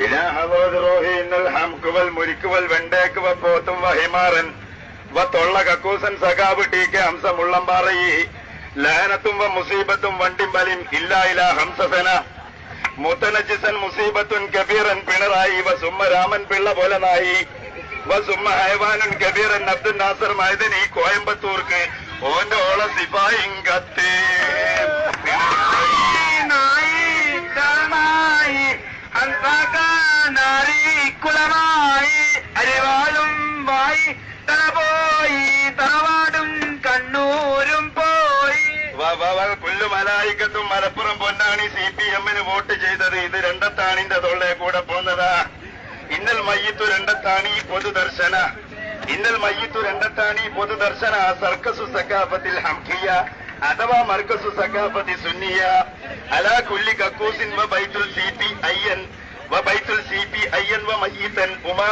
ഇലാഹവോദ്രോഹിന്നൽ ഹംകുവൽ മുരിക്കുവൽ വെണ്ടേക്കുവ പോത്തും വഹിമാറൻ വ തൊള്ള കക്കൂസൻ സഖാബ് T K Hamza മുള്ളംപാറയി ലഹനത്തും വ മുസീബത്തും വണ്ടിമ്പലിം ഇല്ല ഹംസസന മുത്തനജിസൻ മുസീബത്തുൻ കബീറൻ പിണറായി വ സുമ്മ രാമൻ പിള്ള പോലനായി വ സുമ്മ ഹൈവാനുൻ കബീറൻ അബ്ദുൽ നാസർ മൈദനി കോയമ്പത്തൂർക്ക് ഓന്റെ ഓള സിപായിം കത്ത് കുളമായി അരിവാളും വായി തല പോയി തറവാടും കണ്ണൂരും പോയി പുല്ലുമലായിക്കത്തും മലപ്പുറം പൊന്നാണി CPM വോട്ട് ചെയ്തത് ഇത് രണ്ടത്താണിന്റെ തൊള്ളെ കൂടെ പോന്നതാ. ഇന്നൽ മയ്യത്തു രണ്ടത്താണി പൊതുദർശന ഇന്നൽ മയ്യത്തു രണ്ടത്താണി പൊതുദർശന സർക്കസു സഖാഫത്തിൽ ഹംഖിയ അഥവാ മർക്കസു സഖാഫത്തി സുന്നിയ അലാ കുല്ലി കക്കൂസിൻ വ ബൈത്തുൽ CPIN വ ബൈത്തുൽ CPIN വ മയ്യിത്തൻ ഉമാ